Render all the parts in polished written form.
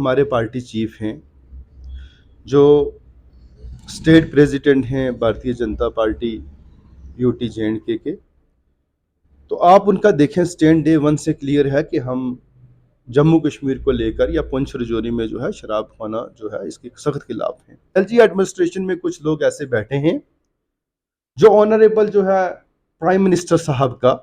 हमारे party chief हैं जो स्टेट प्रेसिडेंट हैं भारतीय जनता पार्टी यूटी जे&के तो आप उनका देखें स्टैंड डे वन से क्लियर है कि हम जम्मू कश्मीर को लेकर या पुंछ रजौरी में जो है शराब खाना जो है इसके सख्त खिलाफ हैं। एलजी एडमिनिस्ट्रेशन में कुछ लोग ऐसे बैठे हैं जो ऑनरेबल जो है प्राइम मिनिस्टर साहब का,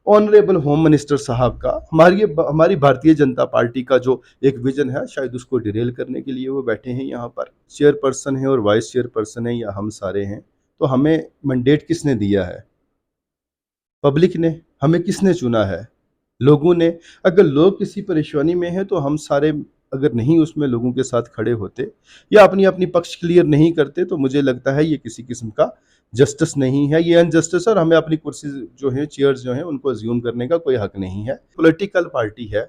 ऑनरेबल होम मिनिस्टर साहब का, हमारी भारतीय जनता पार्टी का जो एक विजन है शायद उसको डिरेल करने के लिए वो बैठे हैं। यहाँ पर चेयरपर्सन है और वाइस चेयरपर्सन है या हम सारे हैं, तो हमें मैंडेट किसने दिया है? पब्लिक ने। हमें किसने चुना है? लोगों ने। अगर लोग किसी परेशानी में हैं तो हम सारे अगर नहीं उसमें लोगों के साथ खड़े होते या अपनी अपनी पक्ष क्लियर नहीं करते तो मुझे लगता है ये किसी किस्म का जस्टिस नहीं है, ये अनजस्टिस है और हमें अपनी कुर्सी जो है, चेयर्स जो हैं उनको अज्यूम करने का कोई हक नहीं है। पॉलिटिकल पार्टी है,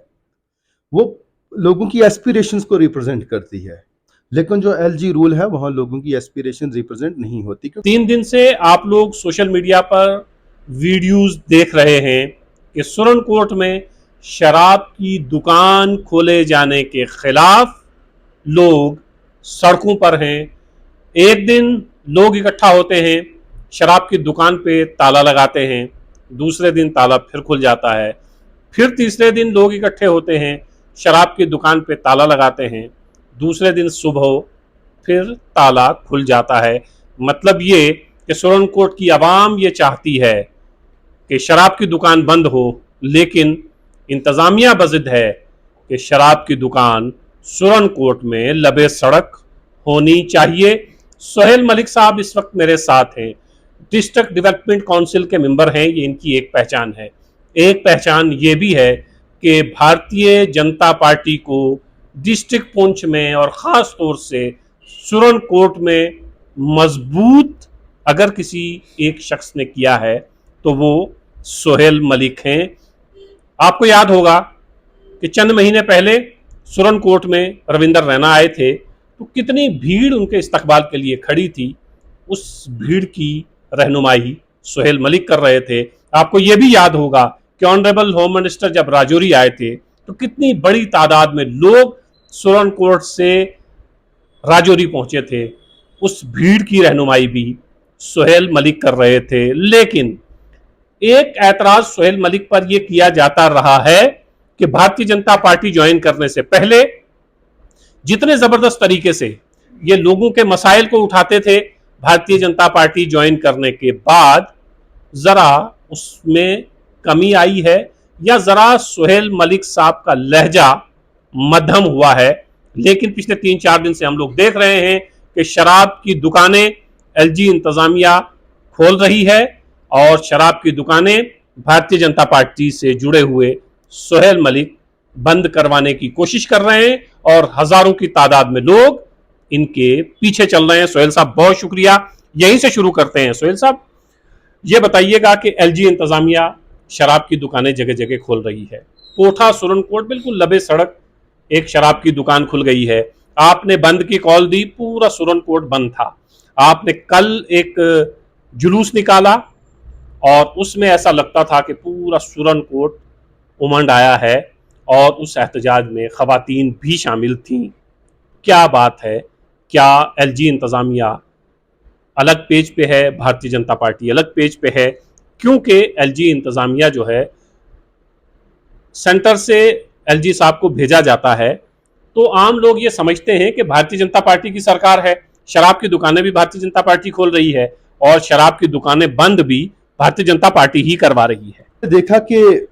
वो लोगों की एस्पिरेशंस को रिप्रेजेंट करती है, लेकिन जो एलजी रूल है वहां लोगों की एस्पिरेशन रिप्रेजेंट नहीं होती। 3 दिन से आप लोग सोशल मीडिया पर वीडियोस देख रहे हैं कि सुरनकोट में शराब की दुकान खोले जाने के खिलाफ लोग सड़कों पर हैं। एक दिन लोग इकट्ठा होते हैं, शराब की दुकान पे ताला लगाते हैं, दूसरे दिन ताला फिर खुल जाता है, फिर तीसरे दिन लोग इकट्ठे होते हैं, शराब की दुकान पे ताला लगाते हैं, दूसरे दिन सुबह फिर ताला खुल जाता है। मतलब ये कि सुरनकोट की आवाम ये चाहती है कि शराब की दुकान बंद हो, लेकिन इंतज़ामिया बज़िद है कि शराब की दुकान सुरनकोट में लबे सड़क होनी चाहिए। सोहेल मलिक साहब इस वक्त मेरे साथ हैं, डिस्ट्रिक्ट डेवलपमेंट काउंसिल के मेंबर हैं, ये इनकी एक पहचान है। एक पहचान ये भी है कि भारतीय जनता पार्टी को डिस्ट्रिक्ट पुंछ में और ख़ास तौर से सुरनकोट में मजबूत अगर किसी एक शख्स ने किया है तो वो सोहेल मलिक हैं। आपको याद होगा कि चंद महीने पहले सुरनकोट में रविंदर रैना आए थे तो कितनी भीड़ उनके इस्तकबाल के लिए खड़ी थी। उस भीड़ की रहनुमाई सोहेल मलिक कर रहे थे। आपको ये भी याद होगा कि ऑनरेबल होम मिनिस्टर जब राजौरी आए थे तो कितनी बड़ी तादाद में लोग सुरनकोट से राजौरी पहुंचे थे। उस भीड़ की रहनुमाई भी सोहेल मलिक कर रहे थे। लेकिन एक ऐतराज सोहेल मलिक पर यह किया जाता रहा है कि भारतीय जनता पार्टी ज्वाइन करने से पहले जितने जबरदस्त तरीके से ये लोगों के मसाइल को उठाते थे, भारतीय जनता पार्टी ज्वाइन करने के बाद जरा उसमें कमी आई है या जरा सोहेल मलिक साहब का लहजा मध्यम हुआ है। लेकिन पिछले 3-4 दिन से हम लोग देख रहे हैं कि शराब की दुकानें एलजी इंतजामिया खोल रही है और शराब की दुकानें भारतीय जनता पार्टी से जुड़े हुए सोहेल मलिक बंद करवाने की कोशिश कर रहे हैं और हजारों की तादाद में लोग इनके पीछे चल रहे हैं। सोहेल साहब बहुत शुक्रिया। यहीं से शुरू करते हैं। सोहेल साहब ये बताइएगा कि एलजी इंतजामिया शराब की दुकानें जगह जगह खोल रही है, कोठा सुरनकोट बिल्कुल लबे सड़क एक शराब की दुकान खुल गई है। आपने बंद की कॉल दी, पूरा सुरनकोट बंद था। आपने कल एक जुलूस निकाला और उसमें ऐसा लगता था कि पूरा सुरनकोट उमंड आया है और उस एहतजाज में खवातीन भी शामिल थीं। क्या बात है? क्या एलजी इंतजामिया अलग पेज पे है, भारतीय जनता पार्टी अलग पेज पे है? क्योंकि एलजी इंतजामिया जो है सेंटर से एलजी साहब को भेजा जाता है तो आम लोग ये समझते हैं कि भारतीय जनता पार्टी की सरकार है, शराब की दुकानें भी भारतीय जनता पार्टी खोल रही है और शराब की दुकानें बंद भी भारतीय जनता पार्टी ही करवा रही है। देखा कि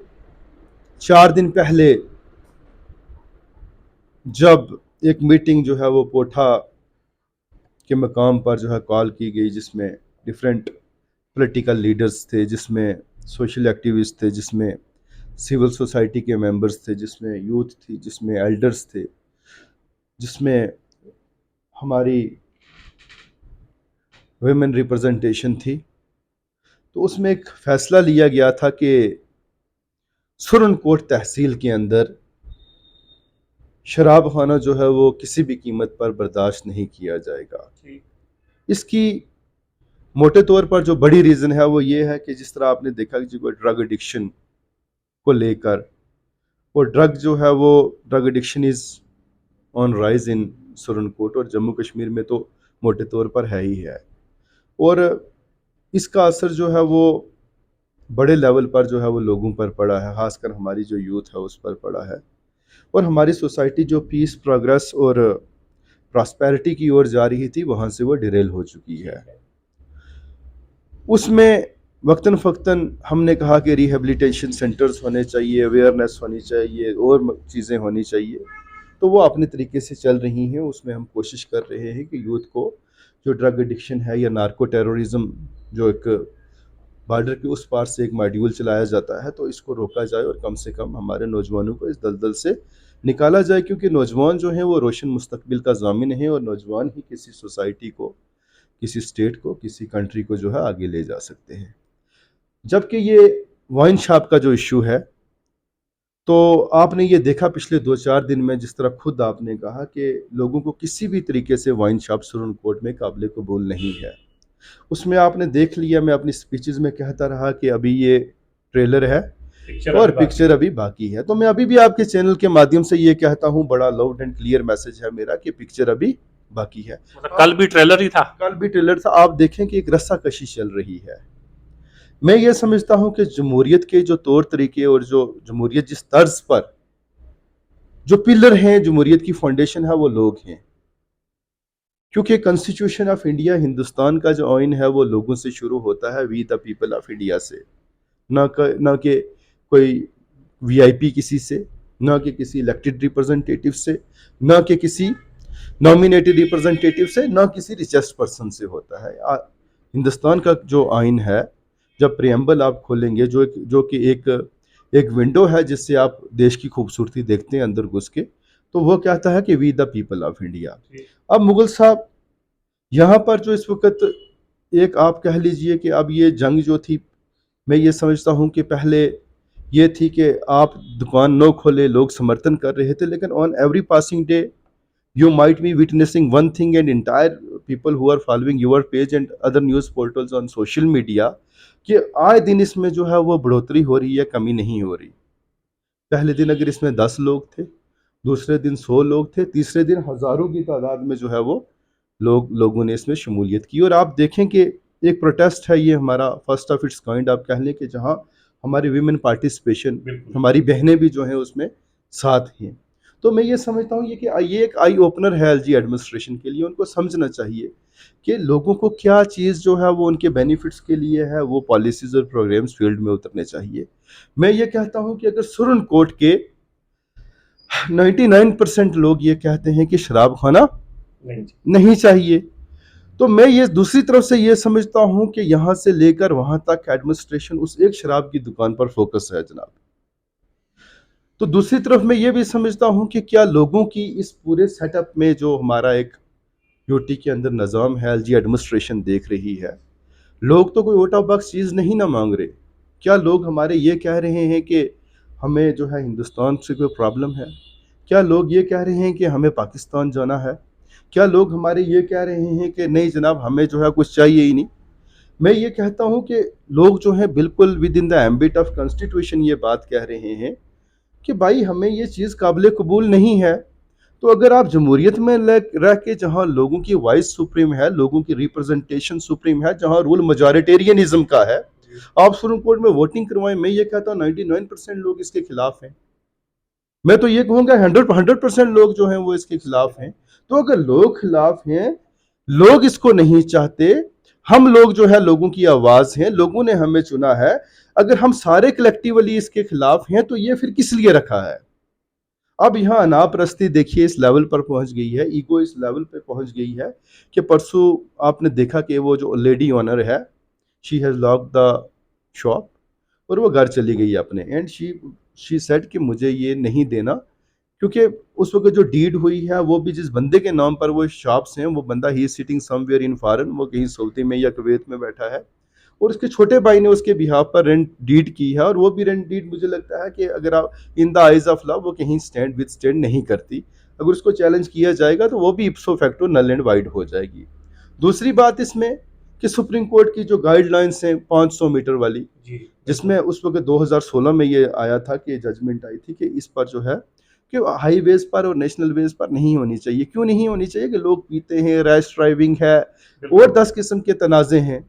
4 दिन पहले जब एक मीटिंग जो है वो कोठा के मकाम पर जो है कॉल की गई, जिसमें डिफरेंट पॉलिटिकल लीडर्स थे, जिसमें सोशल एक्टिविस्ट थे, जिसमें सिविल सोसाइटी के मेंबर्स थे, जिसमें यूथ थी, जिसमें एल्डर्स थे, जिसमें हमारी वुमेन रिप्रेजेंटेशन थी, तो उसमें एक फैसला लिया गया था कि सुरनकोट तहसील के अंदर शराब खाना जो है वो किसी भी कीमत पर बर्दाश्त नहीं किया जाएगा। इसकी मोटे तौर पर जो बड़ी रीज़न है वो ये है कि जिस तरह आपने देखा कि जो ड्रग एडिक्शन को लेकर, वो ड्रग जो है वो drug addiction is on rise in Surankote, और जम्मू कश्मीर में तो मोटे तौर पर है ही है। और इसका असर जो है वो बड़े लेवल पर जो है वो लोगों पर पड़ा है, खासकर हमारी जो यूथ है उस पर पड़ा है। और हमारी सोसाइटी जो पीस, प्रोग्रेस और प्रॉस्पेरिटी की ओर जा रही थी, वहाँ से वो डिरेल हो चुकी है। उसमें वक्तन फ़क्तन हमने कहा कि रिहेबिलिटेशन सेंटर्स होने चाहिए, अवेयरनेस होनी चाहिए और चीज़ें होनी चाहिए, तो वो अपने तरीके से चल रही हैं। उसमें हम कोशिश कर रहे हैं कि यूथ को जो ड्रग एडिक्शन है या नार्को टेररिज्म, जो एक बॉर्डर के उस पार से एक मॉड्यूल चलाया जाता है, तो इसको रोका जाए और कम से कम हमारे नौजवानों को इस दलदल से निकाला जाए, क्योंकि नौजवान जो हैं वो रोशन मुस्तकबिल का ज़ामिन है, और नौजवान ही किसी सोसाइटी को, किसी स्टेट को, किसी कंट्री को जो है आगे ले जा सकते हैं। जबकि ये वाइन शॉप का जो इशू है, तो आपने ये देखा पिछले 2-4 दिन में, जिस तरह खुद आपने कहा कि लोगों को किसी भी तरीके से वाइन शॉप सुरनकोट में काबिल कबूल नहीं है। उसमें आपने देख लिया, मैं अपनी स्पीचेस में कहता रहा कि अभी ये ट्रेलर है और पिक्चर अभी बाकी है। तो मैं अभी भी आपके चैनल के माध्यम से ये कहता हूँ, बड़ा लाउड एंड क्लियर मैसेज है मेरा, कि पिक्चर अभी बाकी है। कल भी ट्रेलर ही था। कल भी ट्रेलर था। आप देखें कि एक रस्साकशी चल रही है। मैं ये समझता हूं कि जमहूरियत के जो तौर तरीके और जो जमहूरियत जिस तर्ज पर, जो पिलर हैं जमहूरियत की फाउंडेशन है, वो लोग हैं। क्योंकि कॉन्स्टिट्यूशन ऑफ इंडिया, हिंदुस्तान का जो आइन है, वो लोगों से शुरू होता है, we the people of India से, ना कि कोई वीआईपी किसी से, ना कि किसी इलेक्टेड रिप्रेजेंटेटिव से, ना कि किसी नॉमिनेटेड रिप्रेजेंटेटिव से, ना किसी रिचेस्ट पर्सन से होता है। हिंदुस्तान का जो आइन है, जब प्रियम्बल आप खोलेंगे, जो कि एक विंडो है जिससे आप देश की खूबसूरती देखते हैं अंदर घुस के, तो वो कहता है कि we the people of India. अब मुगल साहब यहाँ पर जो इस वक्त एक, आप कह लीजिए कि अब ये जंग जो थी, मैं ये समझता हूँ कि पहले ये थी कि आप दुकान न खोले, लोग समर्थन कर रहे थे, लेकिन on every passing day you might be witnessing one thing, and entire people who are following your page and other news portals on social media, कि आए दिन इसमें जो है वो बढ़ोतरी हो रही है, कमी नहीं हो रही। पहले दिन अगर इसमें 10 लोग थे, दूसरे दिन 100 लोग थे, तीसरे दिन हजारों की तादाद में जो है वो लोगों ने इसमें शमूलियत की। और आप देखें कि एक प्रोटेस्ट है, ये हमारा फर्स्ट ऑफ इट्स काइंड आप कह लें, कि जहाँ हमारी वीमेन पार्टिसिपेशन, हमारी बहनें भी जो हैं उसमें साथ हैं। तो मैं ये समझता हूँ ये एक आई ओपनर है एलजी एडमिनिस्ट्रेशन के लिए। उनको समझना चाहिए कि लोगों को क्या चीज़ जो है वो उनके बेनिफिट्स के लिए है, वो पॉलिसीज और प्रोग्राम्स फील्ड में उतरने चाहिए। मैं ये कहता हूँ कि अगर सुरनकोट के 99% लोग ये कहते हैं कि शराब खाना नहीं चाहिए, तो मैं ये दूसरी तरफ से ये समझता हूँ कि यहाँ से लेकर वहाँ तक एडमिनिस्ट्रेशन उस एक शराब की दुकान पर फोकस है जनाब। तो दूसरी तरफ मैं ये भी समझता हूं कि क्या लोगों की इस पूरे सेटअप में जो हमारा एक यूटी के अंदर निज़ाम है, एलजी एडमिनिस्ट्रेशन देख रही है, लोग तो कोई आउट ऑफ बॉक्स चीज़ नहीं ना मांग रहे। क्या लोग हमारे ये कह रहे हैं कि हमें जो है हिंदुस्तान से कोई प्रॉब्लम है? क्या लोग ये कह रहे हैं कि हमें पाकिस्तान जाना है? क्या लोग हमारे ये कह रहे हैं कि नहीं जनाब, हमें जो है कुछ चाहिए ही नहीं? मैं ये कहता हूं कि लोग जो है बिल्कुल with in the ambit of constitution ये बात कह रहे हैं कि भाई हमें ये चीज़ काबिल कबूल नहीं है। तो अगर आप जमहूरियत में रह के, जहाँ लोगों की वॉइस सुप्रीम है, लोगों की रिप्रेजेंटेशन सुप्रीम है, जहाँ रूल मेजॉरिटेरियनिज्म का है, आप सुप्रीम कोर्ट में वोटिंग करवाएं। मैं ये कहता हूँ 99% लोग इसके खिलाफ हैं। मैं तो ये कहूँगा 100% लोग जो हैं वो इसके खिलाफ हैं। तो अगर लोग खिलाफ हैं, लोग इसको नहीं चाहते, हम लोग जो है लोगों की आवाज हैं, लोगों ने हमें चुना है, अगर हम सारे कलेक्टिवली इसके खिलाफ हैं, तो ये फिर किस लिए रखा है? अब यहाँ अनापरस्ती देखिए इस लेवल पर पहुंच गई है, ईगो इस लेवल पर पहुंच गई है कि परसों आपने देखा कि वो जो लेडी ऑनर है, she has lock the shop और वो घर चली गई अपने, एंड शी सेड कि मुझे ये नहीं देना, क्योंकि उस वक्त जो डीड हुई है वो भी जिस बंदे के नाम पर वो शॉप्स हैं, वो बंदा ही सिटिंग समवेयर इन फॉरेन, वो कहीं सऊदी में या कुवैत में बैठा है, और उसके छोटे भाई ने उसके बिहाफ पर रेंट डीड की है, और वो भी रेंट डीड मुझे लगता है कि अगर आप in the eyes of law वो कहीं स्टैंड नहीं करती। अगर उसको चैलेंज किया जाएगा तो वो भी ipso facto null and void हो जाएगी। दूसरी बात इसमें कि सुप्रीम कोर्ट की जो गाइडलाइंस हैं 500 मीटर वाली, जिसमें उस वक्त 2016 में ये आया था कि जजमेंट आई थी कि इस पर जो है कि हाईवेज पर और नेशनल वेज पर नहीं होनी चाहिए। क्यों नहीं होनी चाहिए? कि लोग पीते हैं, रैश ड्राइविंग है और 10 किस्म के तनाज़े हैं।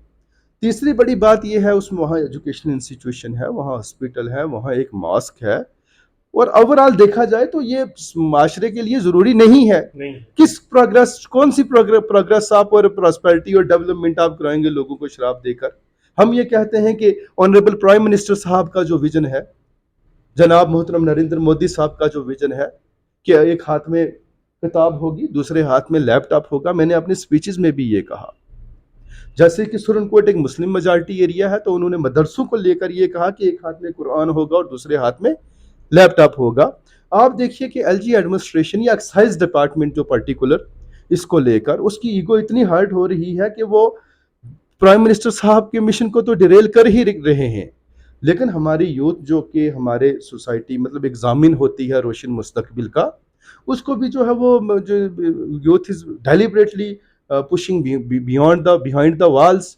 तीसरी बड़ी बात यह है, उसमें वहाँ एजुकेशनल इंस्टीट्यूशन है, वहाँ हॉस्पिटल है, वहाँ एक मॉस्क है, और ओवरऑल देखा जाए तो ये माशरे के लिए ज़रूरी नहीं है। किस प्रोग्रेस, कौन सी प्रोग्रेस आप और प्रॉस्पेरिटी और डेवलपमेंट आप कराएंगे लोगों को शराब देकर? हम ये कहते हैं कि ऑनरेबल प्राइम मिनिस्टर साहब का जो विजन है, जनाब मोहतरम नरेंद्र मोदी साहब का जो विजन है कि एक हाथ में किताब होगी, दूसरे हाथ में लैपटॉप होगा। मैंने अपने स्पीचेस में भी ये कहा। जैसे कि सुरनकोट एक मुस्लिम मेजॉरिटी एरिया है, तो उन्होंने मदरसों को लेकर ये कहा कि एक हाथ में कुरान होगा और दूसरे हाथ में लैपटॉप होगा। आप देखिए कि एलजी एडमिनिस्ट्रेशन या एक्साइज डिपार्टमेंट जो पर्टिकुलर इसको लेकर उसकी ईगो इतनी हर्ट हो रही है कि वो प्राइम मिनिस्टर साहब के मिशन को तो डिरेल कर ही रहे हैं, लेकिन हमारी यूथ जो कि हमारे सोसाइटी मतलब एग्जामिन होती है रोशन मुस्तकबिल का, उसको भी जो है वो जो youth is deliberately pushing behind the walls.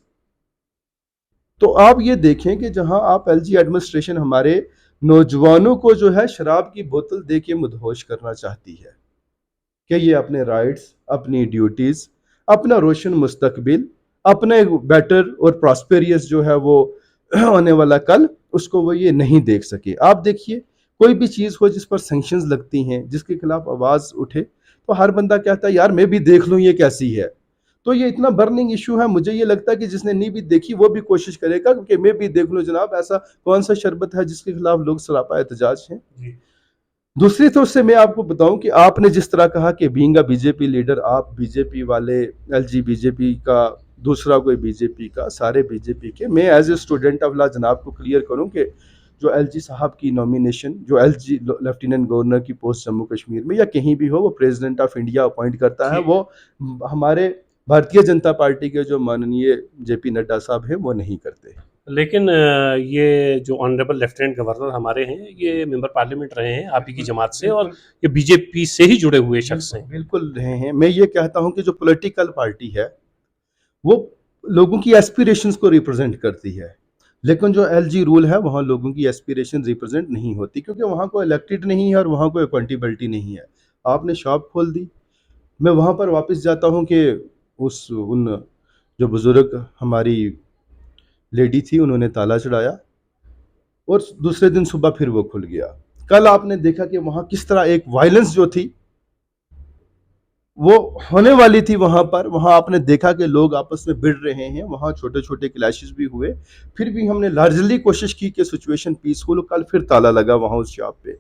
तो आप ये देखें कि जहां आप एलजी एडमिनिस्ट्रेशन हमारे नौजवानों को जो है शराब की बोतल दे के मदहोश करना चाहती है कि ये अपने राइट्स, अपनी ड्यूटीज, अपना रोशन मुस्तकबिल, अपने बेटर और प्रॉस्पेरियस जो है वो आने वाला कल, उसको वो ये नहीं देख सके। आप देखिए कोई भी चीज़ हो जिस पर सैंक्शंस लगती हैं, जिसके खिलाफ आवाज़ उठे, तो हर बंदा कहता है यार मैं भी देख लूँ ये कैसी है। तो ये इतना बर्निंग इशू है, मुझे ये लगता है कि जिसने नहीं भी देखी वो भी कोशिश करेगा कि मैं भी देख लूँ जनाब, ऐसा कौन सा शरबत है जिसके खिलाफ लोग सरापा एहतजाज हैं। दूसरी तरफ से मैं आपको बताऊं कि आपने जिस तरह कहा कि बीइंग अ बीजेपी लीडर, आप बीजेपी वाले, एलजी बीजेपी का, दूसरा कोई बीजेपी का, सारे बीजेपी के, मैं as a student of law जनाब को क्लियर करूं कि जो एलजी साहब की नॉमिनेशन, जो एलजी लेफ्टिनेंट गवर्नर की पोस्ट जम्मू कश्मीर में या कहीं भी हो, वो प्रेसिडेंट ऑफ इंडिया अपॉइंट करता है, वो हमारे भारतीय जनता पार्टी के जो माननीय जेपी नड्डा साहब हैं वो नहीं करते। लेकिन ये जो ऑनरेबल लेफ्टिनेंट गवर्नर हमारे हैं, ये मेंबर पार्लियामेंट रहे हैं आप ही की जमात से, और ये बीजेपी से ही जुड़े हुए शख्स हैं। बिल्कुल रहे हैं। मैं ये कहता हूं कि जो पॉलिटिकल पार्टी है वो लोगों की एस्पिरेशंस को रिप्रेजेंट करती है, लेकिन जो एलजी रूल है वहाँ लोगों की एस्पिरेशन रिप्रेजेंट नहीं होती, क्योंकि वहाँ कोई इलेक्टेड नहीं है और वहाँ कोई अकाउंटेबिलिटी नहीं है। आपने शॉप खोल दी, मैं वहाँ पर वापस जाता हूँ कि उन जो बुजुर्ग हमारी लेडी थी उन्होंने ताला चढ़ाया और दूसरे दिन सुबह फिर वो खुल गया। कल आपने देखा कि वहाँ किस तरह एक वायलेंस जो थी वो होने वाली थी वहां पर, वहां आपने देखा कि लोग आपस में भिड़ रहे हैं, वहां छोटे छोटे क्लैशेस भी हुए, फिर भी हमने लार्जली कोशिश की कि सिचुएशन पीसफुल। कल फिर ताला लगा वहां उस शॉप पे,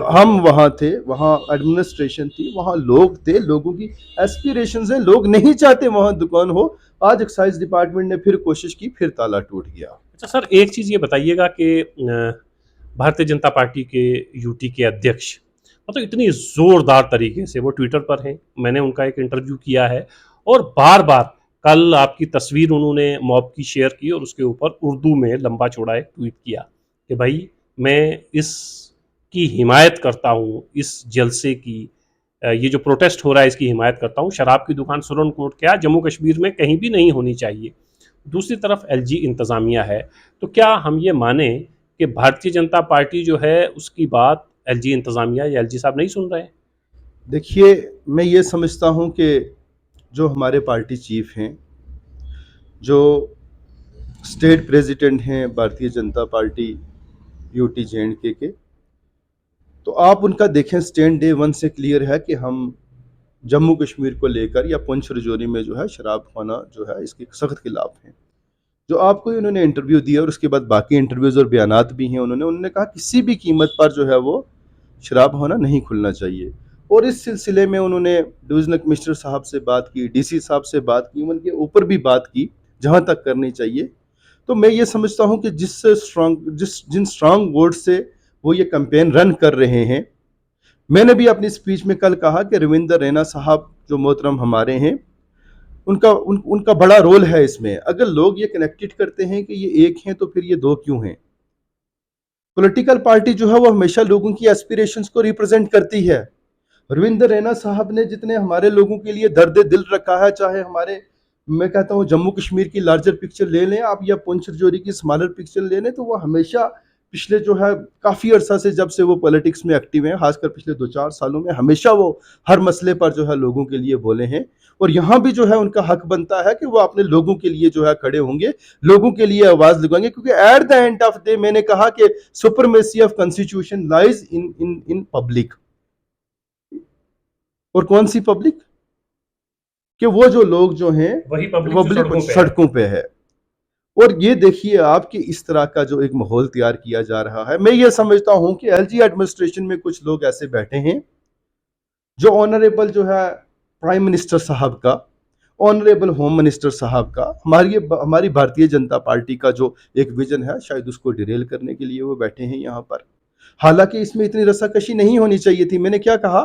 हम वहां थे, वहां एडमिनिस्ट्रेशन थी, वहां लोग थे, लोगों की एस्पिरेशंस है, लोग नहीं चाहते वहां दुकान हो। आज एक्साइज डिपार्टमेंट ने फिर कोशिश की, फिर ताला टूट गया। अच्छा सर, एक चीज़ ये बताइएगा कि भारतीय जनता पार्टी के यूटी के अध्यक्ष मतलब इतनी ज़ोरदार तरीके से वो ट्विटर पर हैं, मैंने उनका एक इंटरव्यू किया है, और बार बार कल आपकी तस्वीर उन्होंने मॉब की शेयर की और उसके ऊपर उर्दू में लंबा चौड़ा एक ट्वीट किया कि भाई मैं इसकी हिमायत करता हूँ, इस जलसे की, ये जो प्रोटेस्ट हो रहा है इसकी हिमायत करता हूँ। शराब की दुकान सुरन कोट क्या जम्मू कश्मीर में कहीं भी नहीं होनी चाहिए। दूसरी तरफ एलजी इंतज़ामिया है, तो क्या हम ये माने कि भारतीय जनता पार्टी जो है उसकी बात एलजी इंतज़ामिया या एलजी साहब नहीं सुन रहे हैं? देखिए, मैं ये समझता हूँ कि जो हमारे पार्टी चीफ हैं, जो स्टेट प्रेसिडेंट हैं भारतीय जनता पार्टी यूटी जे के, तो आप उनका देखें स्टैंड डे वन से क्लियर है कि हम जम्मू कश्मीर को लेकर या पुंछ रजौरी में जो है शराब खाना जो है इसके सख्त खिलाफ हैं। जो आपको उन्होंने इंटरव्यू दिया और उसके बाद बाकी इंटरव्यूज़ और बयानात भी हैं, उन्होंने कहा किसी भी कीमत पर जो है वो शराब खाना नहीं खुलना चाहिए। और इस सिलसिले में उन्होंने डिविजनल कमिश्नर साहब से बात की, डीसी साहब से बात की, उनके ऊपर भी बात की जहाँ तक करनी चाहिए। तो मैं ये समझता हूँ कि जिन स्ट्रांग वर्ड से वो ये कैंपेन रन कर रहे हैं, मैंने भी अपनी स्पीच में कल कहा कि रविंदर रैना साहब जो मोहतरम हमारे हैं, उनका बड़ा रोल है इसमें। अगर लोग ये कनेक्टेड करते हैं कि ये एक हैं तो फिर ये दो क्यों हैं? पॉलिटिकल पार्टी जो है वो हमेशा लोगों की एस्पिरेशंस को रिप्रेजेंट करती है। रविंदर रैना साहब ने जितने हमारे लोगों के लिए दर्द दिल रखा है, चाहे हमारे, मैं कहता हूँ जम्मू कश्मीर की लार्जर पिक्चर ले लें आप या पुंछ रजौरी की स्मॉलर पिक्चर ले लें, तो वो हमेशा पिछले जो है काफ़ी अरसा से, जब से वो पॉलिटिक्स में एक्टिव हैं, खासकर पिछले 2-4 सालों में, हमेशा वो हर मसले पर जो है लोगों के लिए बोले हैं। और यहाँ भी जो है उनका हक बनता है कि वो अपने लोगों के लिए जो है खड़े होंगे, लोगों के लिए आवाज़ लगाएंगे, क्योंकि at the end of day मैंने कहा कि supremacy of constitution lies in public. और कौन सी पब्लिक? कि वो जो लोग जो हैं वही पब्लिक जो पब्लिक सड़कों पे है। सड़कों पे है। और ये देखिए आप कि इस तरह का जो एक माहौल तैयार किया जा रहा है, मैं ये समझता हूं कि एलजी एडमिनिस्ट्रेशन में कुछ लोग ऐसे बैठे हैं जो ऑनरेबल जो है प्राइम मिनिस्टर साहब का, ऑनरेबल होम मिनिस्टर साहब का, हमारी भारतीय जनता पार्टी का जो एक विजन है, शायद उसको डिरेल करने के लिए वो बैठे हैं यहाँ पर। हालांकि इसमें इतनी रस्साकशी नहीं होनी चाहिए थी। मैंने क्या कहा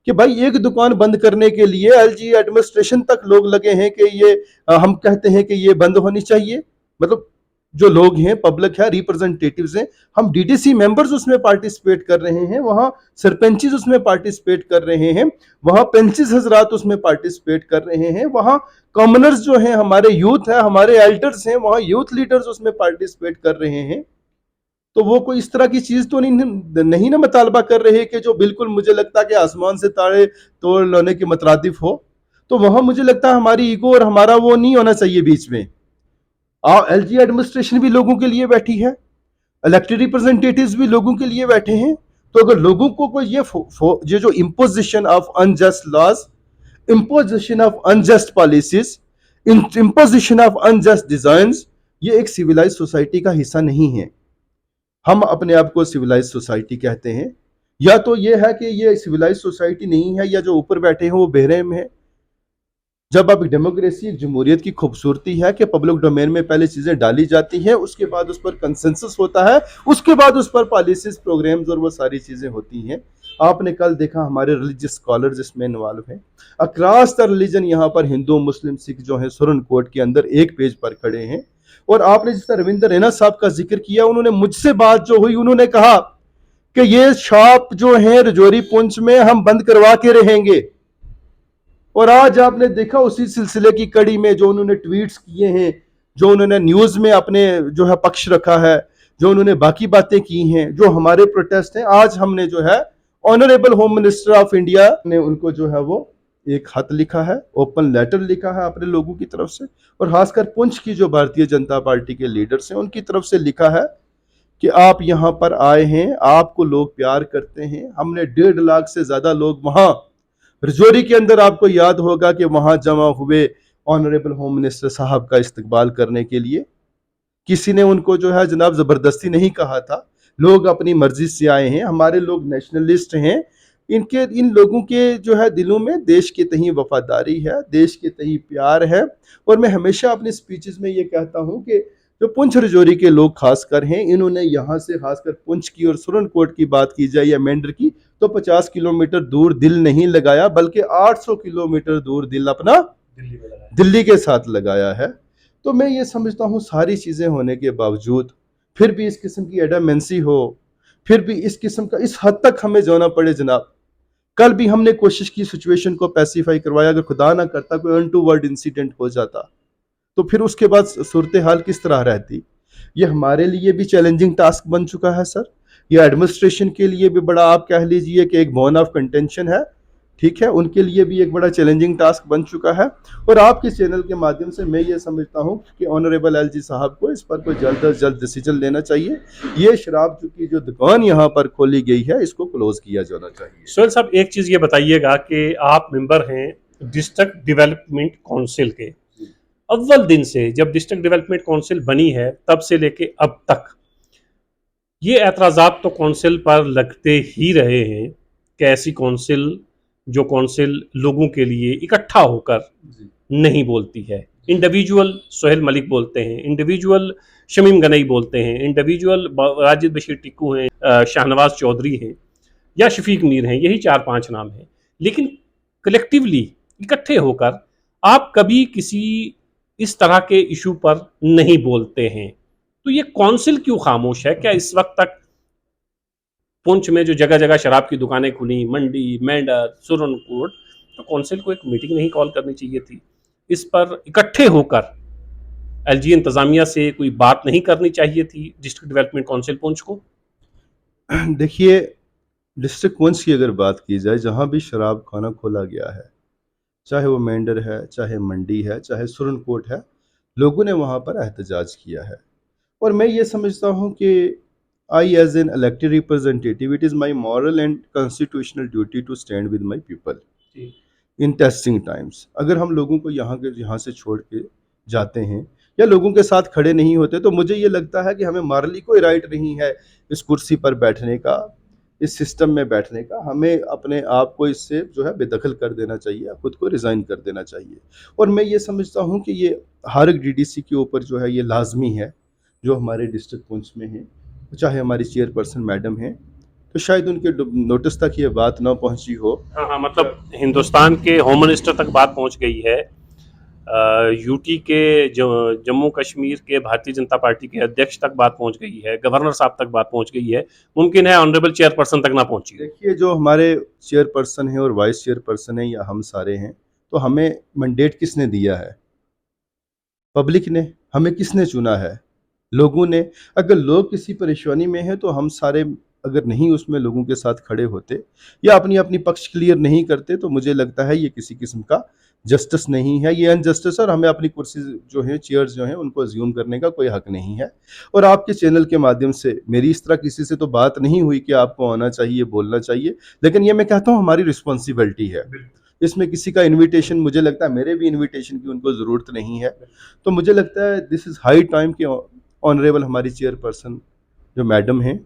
कि भाई एक दुकान बंद करने के लिए एलजी एडमिनिस्ट्रेशन तक लोग लगे हैं कि ये हम कहते हैं कि ये बंद होनी चाहिए। मतलब जो लोग हैं, पब्लिक है, रिप्रेजेंटेटिव्स हैं, हम डीडीसी मेंबर्स उसमें पार्टिसिपेट कर रहे हैं, वहां सरपंचेस उसमें पार्टिसिपेट कर रहे हैं, वहां पेंचेस हजरात उसमें पार्टिसिपेट कर रहे हैं, वहां कॉमनर्स जो हैं, हमारे यूथ है, हमारे एल्डर्स हैं, वहां यूथ लीडर्स उसमें पार्टिसिपेट कर रहे हैं। तो वो कोई इस तरह की चीज तो नहीं ना मुतालबा कर रहे कि जो बिल्कुल मुझे लगता है कि आसमान से तारे तोड़ लाने के मुतरादिफ हो। तो वहां मुझे लगता है हमारी ईगो और हमारा वो नहीं होना चाहिए बीच में। एलजी एडमिनिस्ट्रेशन भी लोगों के लिए बैठी है, इलेक्टेड रिप्रेजेंटेटिव्स भी लोगों के लिए बैठे हैं। तो अगर लोगों को कोई ये जो imposition of unjust laws, imposition of unjust policies, imposition of unjust design, ये एक सिविलाइज सोसाइटी का हिस्सा नहीं है। हम अपने आप को सिविलाइज सोसाइटी कहते हैं, या तो ये है कि ये सिविलाइज सोसाइटी नहीं है, या जो ऊपर बैठे हैं वो बेरहम है। जब अब डेमोक्रेसी, एक जमहूरियत की खूबसूरती है कि पब्लिक डोमेन में पहले चीजें डाली जाती हैं, उसके बाद उस पर कंसेंसस होता है, उसके बाद उस पर पॉलिसीज, प्रोग्राम्स और वो सारी चीजें होती हैं। आपने कल देखा हमारे रिलीजियस स्कॉलर्स इसमें इन्वॉल्व हैं, अक्रॉस द रिलीजन, यहाँ पर हिंदू, मुस्लिम, सिख जो है सुरन कोर्ट के अंदर एक पेज पर खड़े हैं। और आपने जिस तरह रविंद्र रैना साहब का जिक्र किया, उन्होंने मुझसे बात जो हुई, उन्होंने कहा कि ये शॉप जो है रजौरी पुंछ में हम बंद करवा के रहेंगे। और आज आपने देखा उसी सिलसिले की कड़ी में जो उन्होंने ट्वीट्स किए हैं, जो उन्होंने न्यूज में अपने जो है पक्ष रखा है, जो उन्होंने बाकी बातें की हैं, जो हमारे प्रोटेस्ट हैं, आज हमने जो है honourable home minister of India ने उनको जो है वो एक खत लिखा है, ओपन लेटर लिखा है अपने लोगों की तरफ से, और खासकर पुंछ की जो भारतीय जनता पार्टी के लीडर्स हैं उनकी तरफ से लिखा है कि आप यहाँ पर आए हैं, आपको लोग प्यार करते हैं। हमने 1.5 लाख से ज्यादा लोग वहां रजौरी के अंदर, आपको याद होगा कि वहां जमा हुए ऑनरेबल होम मिनिस्टर साहब का इस्तकबाल करने के लिए। किसी ने उनको जो है जनाब जबरदस्ती नहीं कहा था, लोग अपनी मर्जी से आए हैं। हमारे लोग नेशनलिस्ट हैं, इन लोगों के जो है दिलों में देश के तहीं वफादारी है, देश के तहीं प्यार है। और मैं हमेशा अपनी स्पीचेस में ये कहता हूं कि जो पुंछ रजौरी के लोग खासकर हैं, इन्होंने यहाँ से खासकर पुंछ की और सुरनकोट की बात की जाए या मेंढर की, तो 50 किलोमीटर दूर दिल नहीं लगाया, बल्कि 800 किलोमीटर दूर दिल अपना दिल्ली के साथ लगाया है। तो मैं ये समझता हूँ सारी चीज़ें होने के बावजूद फिर भी इस किस्म की एडामेंसी हो, फिर भी इस किस्म का इस हद तक हमें जाना पड़े। जनाब कल भी हमने कोशिश की सिचुएशन को पैसिफाई करवाया, अगर खुदा ना करता कोई अनटूवर्ड इंसिडेंट हो जाता तो फिर उसके बाद सूरत हाल किस तरह रहती। ये हमारे लिए भी चैलेंजिंग टास्क बन चुका है सर, ये एडमिनिस्ट्रेशन के लिए भी बड़ा, आप कह लीजिए कि एक बोन ऑफ कंटेंशन है, ठीक है, उनके लिए भी एक बड़ा चैलेंजिंग टास्क बन चुका है। और आपके चैनल के माध्यम से मैं ये समझता हूँ कि ऑनरेबल एलजी साहब को इस पर कोई जल्द अज जल्द डिसीजन लेना चाहिए। ये शराब की जो दुकान यहाँ पर खोली गई है, इसको क्लोज किया जाना चाहिए। सोहेल साहब, एक चीज ये बताइएगा कि आप मेंबर हैं डिस्ट्रिक्ट डेवलपमेंट काउंसिल के। अव्वल दिन से जब डिस्ट्रिक्ट डेवलपमेंट काउंसिल बनी है तब से लेके अब तक ये एतराज़ात तो काउंसिल पर लगते ही रहे हैं कि ऐसी काउंसिल जो काउंसिल लोगों के लिए इकट्ठा होकर नहीं बोलती है। इंडिविजुअल सोहेल मलिक बोलते हैं, इंडिविजुअल शमीम गनई बोलते हैं, इंडिविजुअल राजिद बशीर टिक्कू हैं, शाहनवाज चौधरी हैं या शफीक मीर हैं, यही 4-5 नाम हैं। लेकिन कलेक्टिवली इकट्ठे होकर आप कभी किसी इस तरह के इशू पर नहीं बोलते हैं। तो ये काउंसिल क्यों खामोश है? क्या इस वक्त तक पुंछ में जो जगह जगह शराब की दुकानें खुली, मंडी, मेंढर, सुरनकोट, तो काउंसिल को एक मीटिंग नहीं कॉल करनी चाहिए थी? इस पर इकट्ठे होकर एलजी इंतज़ामिया से कोई बात नहीं करनी चाहिए थी डिस्ट्रिक्ट डेवलपमेंट काउंसिल पुंछ को? देखिए, डिस्ट्रिक्ट पुंछ की अगर बात की जाए, जहाँ भी शराब खाना खोला गया है, चाहे वो मेंढर है, चाहे मंडी है, चाहे सुरनकोट है, लोगों ने वहाँ पर एहतजाज किया है। और मैं ये समझता हूँ कि I as an elected representative, it is my moral and constitutional duty to stand with my people in testing times. अगर हम लोगों को यहाँ से छोड़ के जाते हैं या लोगों के साथ खड़े नहीं होते, तो मुझे ये लगता है कि हमें मॉरली कोई राइट नहीं है इस कुर्सी पर बैठने का, इस सिस्टम में बैठने का। हमें अपने आप को इससे जो है बेदखल कर देना चाहिए, खुद को रिज़ाइन कर देना चाहिए। और मैं ये समझता हूँ कि ये हर एक डीडीसी के ऊपर जो है ये लाजमी है, जो हमारे डिस्ट्रिक्ट पुंछ में हैं, चाहे हमारी चेयरपर्सन मैडम हैं, तो शायद उनके नोटिस तक ये बात ना पहुंची हो। हाँ हाँ, मतलब हिंदुस्तान के होम मिनिस्टर तक बात पहुंच गई है, यूटी के जम्मू कश्मीर के भारतीय जनता पार्टी के अध्यक्ष तक बात पहुंच गई है, गवर्नर साहब तक बात पहुंच गई है, मुमकिन है ऑनरेबल चेयरपर्सन तक ना पहुंची। देखिए, जो हमारे चेयरपर्सन हैं और वाइस चेयरपर्सन हैं या हम सारे हैं, तो हमें मैंडेट किसने दिया है? पब्लिक ने। हमें किसने चुना है? लोगों ने। अगर लोग किसी परेशानी में हैं, तो हम सारे अगर नहीं उसमें लोगों के साथ खड़े होते या अपनी अपनी पक्ष क्लियर नहीं करते, तो मुझे लगता है ये किसी किस्म का जस्टिस नहीं है, ये अनजस्टिस है। और हमें अपनी कुर्सी जो है, चेयर्स जो हैं, उनको अज्यूम करने का कोई हक नहीं है। और आपके चैनल के माध्यम से मेरी इस तरह किसी से तो बात नहीं हुई कि आपको आना चाहिए, बोलना चाहिए, लेकिन ये मैं कहता हूँ हमारी रिस्पॉन्सिबिलिटी है। इसमें किसी का इनविटेशन, मुझे लगता है मेरे भी इनविटेशन की उनको ज़रूरत नहीं है। तो मुझे लगता है दिस इज़ हाई टाइम कि ऑनरेबल हमारी चेयरपर्सन जो मैडम हैं,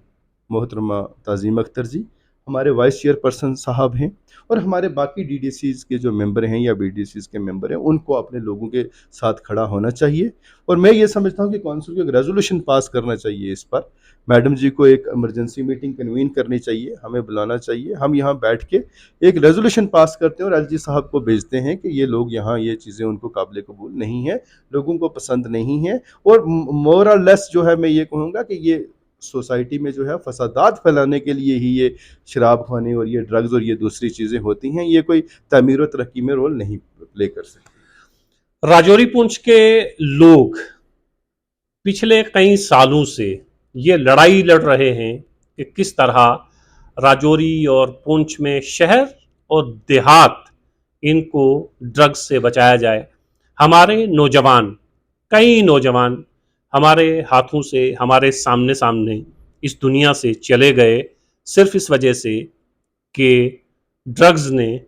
मोहतरमा ताज़ीम अख्तर जी, हमारे वाइस चेयरपर्सन साहब हैं, और हमारे बाकी डीडीसीज़ के जो मेंबर हैं या बीडीसीज़ के मेंबर हैं, उनको अपने लोगों के साथ खड़ा होना चाहिए। और मैं ये समझता हूँ कि कौंसिल को एक रेजोल्यूशन पास करना चाहिए इस पर। मैडम जी को एक इमरजेंसी मीटिंग कन्वीन करनी चाहिए, हमें बुलाना चाहिए, हम यहाँ बैठ के एक रेजोल्यूशन पास करते हैं और एलजी साहब को भेजते हैं कि ये लोग यहाँ, ये चीज़ें उनको काबिल कबूल नहीं है, लोगों को पसंद नहीं है। और मोर और लेस जो है मैं ये कहूँगा कि ये सोसाइटी में जो है फसादात फैलाने के लिए ही ये शराब खाने और ये ड्रग्स और ये दूसरी चीज़ें होती हैं। ये कोई तमीर व तरक्की में रोल नहीं प्ले कर सकती। राजौरी पुंछ के लोग पिछले कई सालों से ये लड़ाई लड़ रहे हैं कि किस तरह राजौरी और पुंछ में शहर और देहात, इनको ड्रग्स से बचाया जाए। हमारे नौजवान, कई नौजवान हमारे हाथों से, हमारे सामने सामने इस दुनिया से चले गए, सिर्फ इस वजह से कि ड्रग्स ने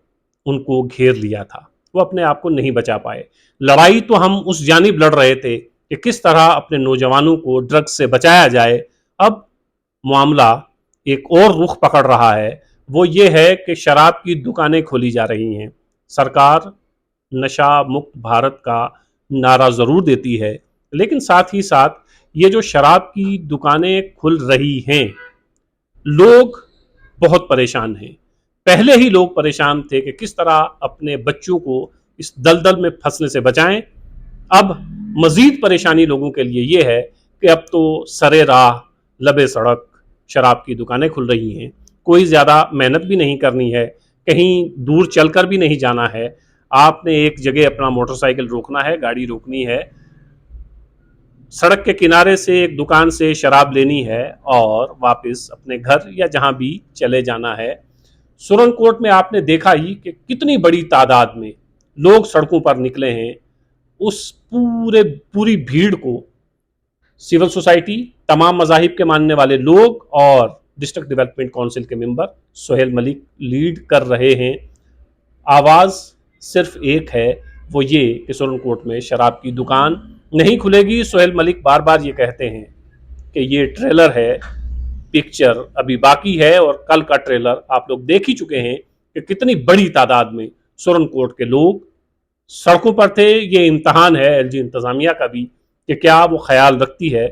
उनको घेर लिया था, वो अपने आप को नहीं बचा पाए। लड़ाई तो हम उस जानिब लड़ रहे थे कि किस तरह अपने नौजवानों को ड्रग्स से बचाया जाए। अब मामला एक और रुख पकड़ रहा है, वो ये है कि शराब की दुकानें खोली जा रही हैं। सरकार नशा मुक्त भारत का नारा ज़रूर देती है, लेकिन साथ ही साथ ये जो शराब की दुकानें खुल रही हैं, लोग बहुत परेशान हैं। पहले ही लोग परेशान थे कि किस तरह अपने बच्चों को इस दलदल में फंसने से बचाएं। अब मज़ीद परेशानी लोगों के लिए ये है कि अब तो सरे राह, लबे सड़क शराब की दुकानें खुल रही हैं। कोई ज़्यादा मेहनत भी नहीं करनी है, कहीं दूर चलकर भी नहीं जाना है। आपने एक जगह अपना मोटरसाइकिल रोकना है, गाड़ी रोकनी है, सड़क के किनारे से एक दुकान से शराब लेनी है और वापस अपने घर या जहां भी चले जाना है। सुरनकोट में आपने देखा ही कि कितनी बड़ी तादाद में लोग सड़कों पर निकले हैं। उस पूरी भीड़ को सिविल सोसाइटी, तमाम मज़ाहिब के मानने वाले लोग और डिस्ट्रिक्ट डेवलपमेंट काउंसिल के मेंबर सोहेल मलिक लीड कर रहे हैं। आवाज़ सिर्फ एक है, वो ये कि सुरनकोट में शराब की दुकान नहीं खुलेगी। सोहेल मलिक बार बार ये कहते हैं कि ये ट्रेलर है, पिक्चर अभी बाकी है, और कल का ट्रेलर आप लोग देख ही चुके हैं कि कितनी बड़ी तादाद में सुरनकोट के लोग सड़कों पर थे। ये इम्तहान है एलजी इंतज़ामिया का भी कि क्या वो ख्याल रखती है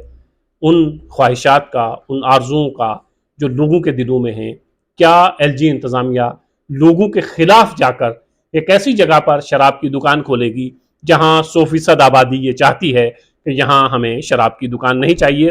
उन ख्वाहिशात का, उन आरजुओं का जो लोगों के दिलों में हैं। क्या एलजी इंतज़ामिया लोगों के खिलाफ जाकर एक ऐसी जगह पर शराब की दुकान खोलेगी जहां 100% आबादी ये चाहती है कि यहाँ हमें शराब की दुकान नहीं चाहिए।